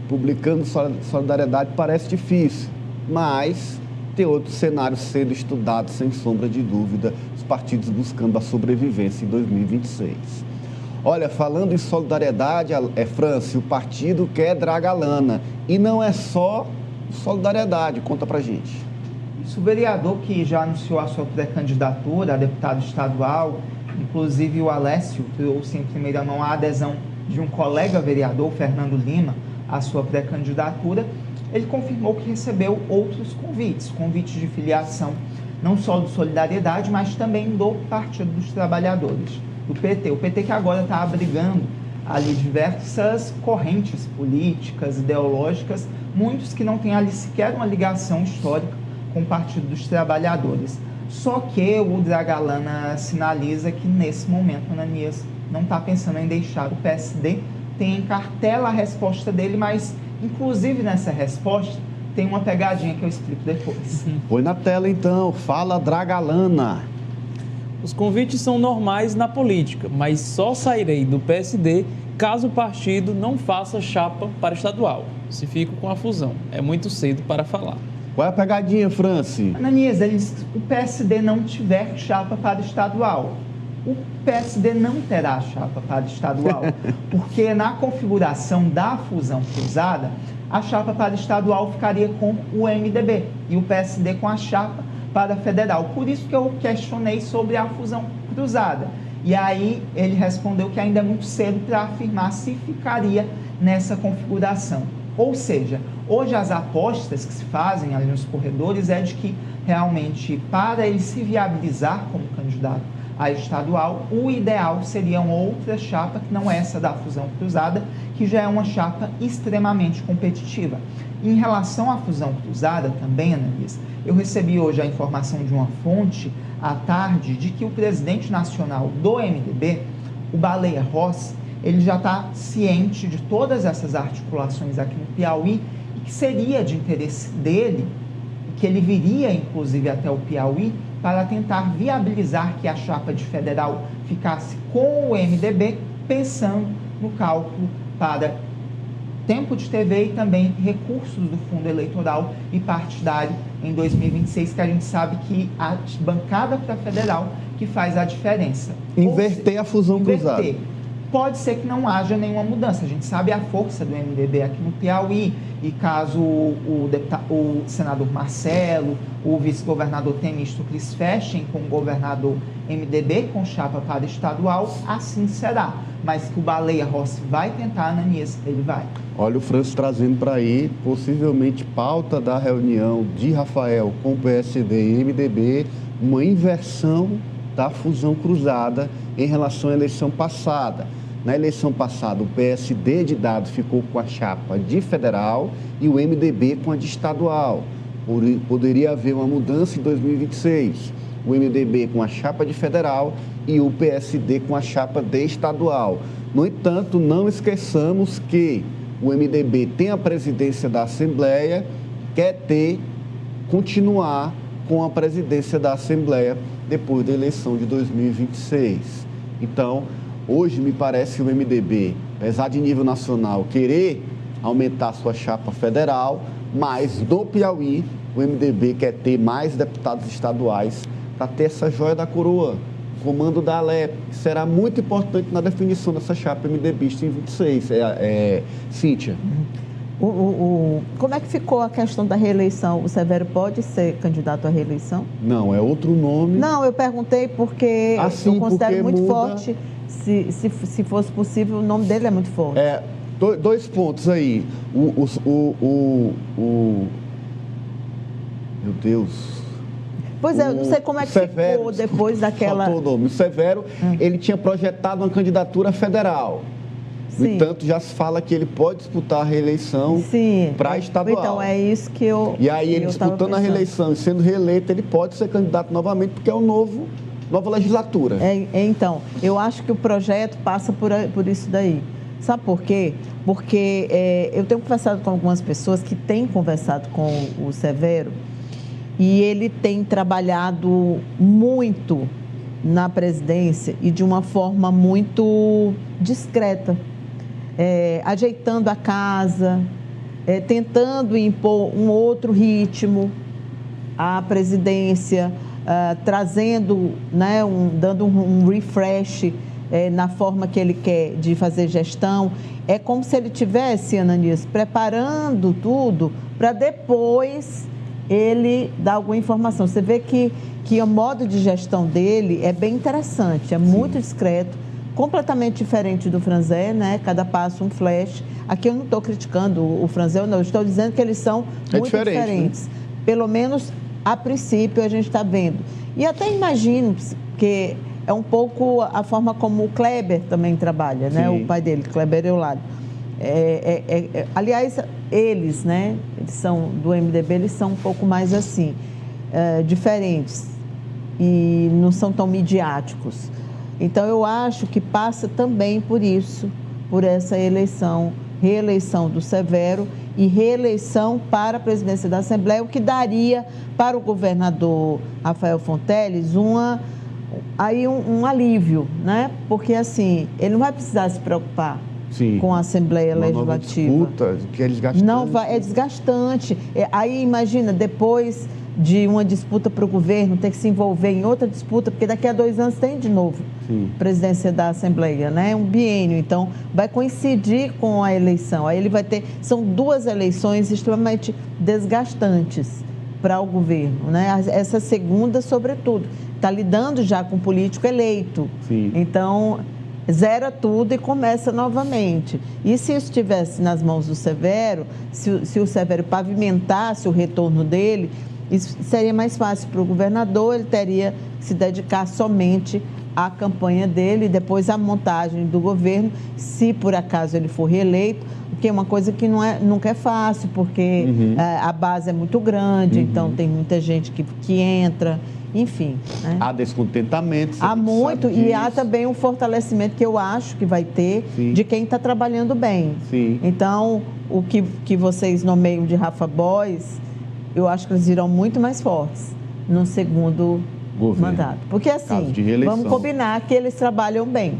publicando solidariedade parece difícil, mas tem outros cenários sendo estudados, sem sombra de dúvida, os partidos buscando a sobrevivência em 2026. Olha, falando em solidariedade, Franci, o partido quer Dragalana, e não é só solidariedade, conta pra gente. Isso, o vereador que já anunciou a sua pré-candidatura a deputado estadual, inclusive o Alessio trouxe em primeira mão a adesão de um colega vereador, Fernando Lima, à sua pré-candidatura. Ele confirmou que recebeu outros convites de filiação, não só do Solidariedade, mas também do Partido dos Trabalhadores, do PT. O PT que agora está abrigando ali diversas correntes políticas, ideológicas, muitos que não têm ali sequer uma ligação histórica com o Partido dos Trabalhadores. Só que o Dragalana sinaliza que nesse momento Ananias não está pensando em deixar o PSD, tem em cartela a resposta dele, mas inclusive nessa resposta tem uma pegadinha que eu explico depois. Põe na tela então, fala Dragalana. Os convites são normais na política, mas só sairei do PSD caso o partido não faça chapa para estadual. Se fico com a fusão, é muito cedo para falar. Qual é a pegadinha, Franci? Ananias, se o PSD não tiver chapa para estadual, o PSD não terá chapa para estadual, porque na configuração da fusão cruzada, a chapa para estadual ficaria com o MDB e o PSD com a chapa para federal. Por isso que eu questionei sobre a fusão cruzada. E aí ele respondeu que ainda é muito cedo para afirmar se ficaria nessa configuração. Ou seja, hoje as apostas que se fazem ali nos corredores é de que realmente para ele se viabilizar como candidato a estadual, o ideal seria uma outra chapa, que não é essa da fusão cruzada, que já é uma chapa extremamente competitiva. Em relação à fusão cruzada também, Ananias, eu recebi hoje a informação de uma fonte à tarde de que o presidente nacional do MDB, o Baleia Rossi, ele já está ciente de todas essas articulações aqui no Piauí e que seria de interesse dele, que ele viria inclusive até o Piauí para tentar viabilizar que a chapa de federal ficasse com o MDB, pensando no cálculo para tempo de TV e também recursos do fundo eleitoral e partidário em 2026, que a gente sabe que a bancada para federal que faz a diferença. Inverter a fusão cruzada. Pode ser que não haja nenhuma mudança. A gente sabe a força do MDB aqui no Piauí e caso o senador Marcelo, o vice-governador Temístocles fechem com o governador MDB com chapa para estadual, assim será. Mas que o Baleia Rossi vai tentar, Ananias, ele vai. Olha o Francis trazendo para aí, possivelmente pauta da reunião de Rafael com o PSD e MDB, uma inversão da fusão cruzada em relação à eleição passada. Na eleição passada, o PSD de Dado ficou com a chapa de federal e o MDB com a de estadual. Poderia haver uma mudança em 2026. O MDB com a chapa de federal e o PSD com a chapa de estadual. No entanto, não esqueçamos que o MDB tem a presidência da Assembleia, quer continuar com a presidência da Assembleia depois da eleição de 2026. Então, hoje me parece que o MDB, apesar de nível nacional, querer aumentar sua chapa federal, mas no Piauí, o MDB quer ter mais deputados estaduais para ter essa joia da coroa, comando da Alep, que será muito importante na definição dessa chapa MDBista em 26. Cíntia. Como é que ficou a questão da reeleição? O Severo pode ser candidato à reeleição? Não, é outro nome. Não, eu perguntei porque eu considero muito muda... forte. Se fosse possível, o nome dele é muito forte. Dois pontos aí. Meu Deus. Pois é, eu não sei como é que Severo, ficou depois daquela... Faltou o nome. O Severo, ele tinha projetado uma candidatura federal. No entanto, já se fala que ele pode disputar a reeleição para estadual. Então, é isso que eu... E aí, ele disputando a reeleição e sendo reeleito, ele pode ser candidato novamente, porque é nova legislatura. Então, eu acho que o projeto passa por isso daí. Sabe por quê? Porque eu tenho conversado com algumas pessoas que têm conversado com o Severo e ele tem trabalhado muito na presidência e de uma forma muito discreta, ajeitando a casa, tentando impor um outro ritmo à presidência, trazendo, né, dando um refresh na forma que ele quer de fazer gestão. É como se ele tivesse, Ananias, preparando tudo para depois ele dar alguma informação. Você vê que o modo de gestão dele é bem interessante, é muito discreto, completamente diferente do Franzé, né? Cada passo um flash. Aqui eu não estou criticando o Franzé, não, eu estou dizendo que eles são muito diferentes. Né? Pelo menos a princípio a gente está vendo. E até imagino que é um pouco a forma como o Kleber também trabalha, né? O pai dele, Kleber Eulado. Aliás, eles, né? Eles são do MDB, eles são um pouco mais assim, diferentes e não são tão midiáticos. Então, eu acho que passa também por isso, por essa reeleição do Severo e reeleição para a presidência da Assembleia, o que daria para o governador Rafael Fonteles um alívio, né? Porque, assim, ele não vai precisar se preocupar com a Assembleia Legislativa. Disputa, que é desgastante. Não vai, é desgastante. Aí, imagina, depois de uma disputa para o governo, ter que se envolver em outra disputa, porque daqui a 2 anos tem de novo presidência da Assembleia, né? Um biênio, então vai coincidir com a eleição. Aí ele vai ter, são 2 eleições extremamente desgastantes para o governo, né? Essa segunda, sobretudo, está lidando já com um político eleito. Então, zera tudo e começa novamente. E se isso estivesse nas mãos do Severo, se o Severo pavimentasse o retorno dele, isso seria mais fácil para o governador, ele teria que se dedicar somente à campanha dele e depois à montagem do governo, se por acaso ele for reeleito, que é uma coisa que nunca é fácil, porque a base é muito grande, então tem muita gente que entra, enfim. Né? Há descontentamento. Há muito, e há também um fortalecimento que eu acho que vai ter de quem está trabalhando bem. Então, o que vocês nomeiam de Rafa Boys, eu acho que eles irão muito mais fortes no segundo mandato. Porque assim, vamos combinar que eles trabalham bem.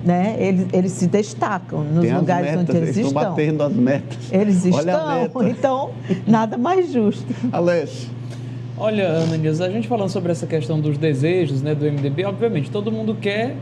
Né? Eles se destacam nos lugares onde eles estão. Estão batendo as metas. Eles estão, então nada mais justo. Alessio. Olha, Ananias, a gente falando sobre essa questão dos desejos, né, do MDB, obviamente todo mundo quer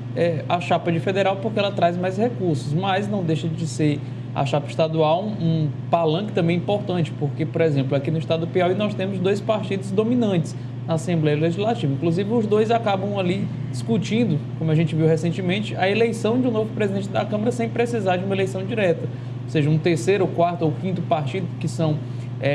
a chapa de federal porque ela traz mais recursos, mas não deixa de ser a chapa estadual um palanque também importante, porque, por exemplo, aqui no estado do Piauí nós temos 2 partidos dominantes na Assembleia Legislativa. Inclusive, os 2 acabam ali discutindo, como a gente viu recentemente, a eleição de um novo presidente da Câmara sem precisar de uma eleição direta. Ou seja, um 3º, 4º ou 5º partido que são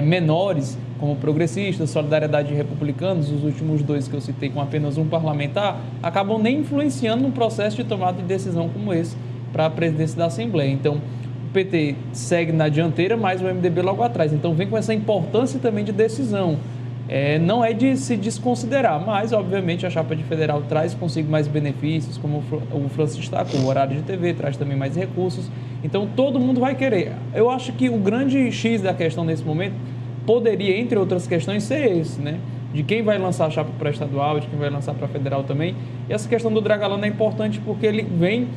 menores, como Progressistas, Solidariedade e Republicanos, os últimos 2 que eu citei com apenas um parlamentar, acabam nem influenciando num processo de tomada de decisão como esse para a presidência da Assembleia. Então, o PT segue na dianteira, mas o MDB logo atrás. Então, vem com essa importância também de decisão. Não é de se desconsiderar, mas, obviamente, a chapa de federal traz consigo mais benefícios, como o Francis destacou, o horário de TV traz também mais recursos. Então, todo mundo vai querer. Eu acho que o grande X da questão nesse momento poderia, entre outras questões, ser esse, né? De quem vai lançar a chapa para estadual, de quem vai lançar para federal também. E essa questão do Dragalano é importante porque ele vem,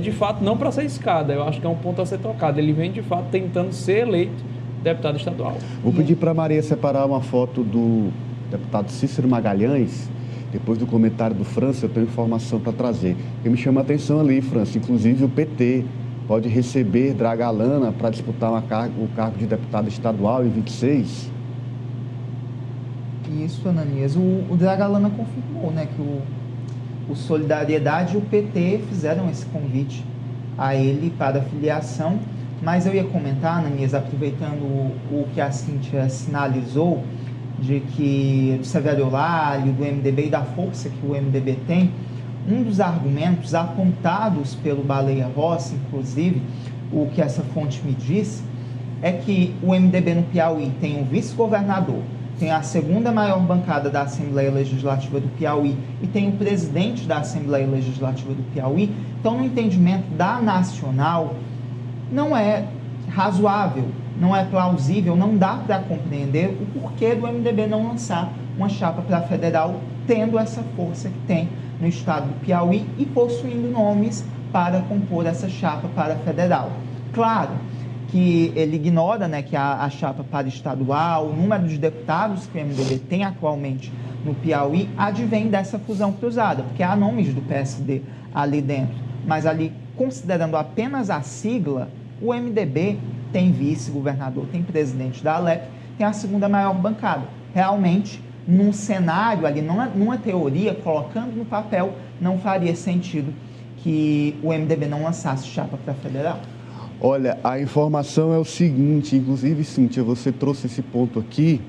de fato, não para ser escada. Eu acho que é um ponto a ser tocado. Ele vem, de fato, tentando ser eleito deputado estadual. Vou pedir para a Maria separar uma foto do deputado Cícero Magalhães. Depois do comentário do França, eu tenho informação para trazer. Que me chama a atenção ali, França, inclusive o PT pode receber Dragalana para disputar o cargo de deputado estadual em 26. Isso, Ananias. O Dragalana confirmou, né, que o Solidariedade e o PT fizeram esse convite a ele para a filiação. Mas eu ia comentar, Ananias, aproveitando o que a Cíntia sinalizou, de que do Severo Eulálio, do MDB e da força que o MDB tem, um dos argumentos apontados pelo Baleia Rossi, inclusive, o que essa fonte me disse, é que o MDB no Piauí tem um vice-governador, tem a 2ª maior bancada da Assembleia Legislativa do Piauí e tem o presidente da Assembleia Legislativa do Piauí. Então, no entendimento da Nacional, não é razoável, não é plausível, não dá para compreender o porquê do MDB não lançar uma chapa para federal, tendo essa força que tem no estado do Piauí e possuindo nomes para compor essa chapa para federal. Claro que ele ignora, né, que a chapa para estadual, o número de deputados que o MDB tem atualmente no Piauí advém dessa fusão cruzada, porque há nomes do PSD ali dentro, mas ali, considerando apenas a sigla, o MDB tem vice-governador, tem presidente da Alep, tem a segunda maior bancada. Realmente, num cenário ali, numa teoria, colocando no papel, não faria sentido que o MDB não lançasse chapa para federal. Olha, a informação é o seguinte, inclusive, Cíntia, você trouxe esse ponto aqui,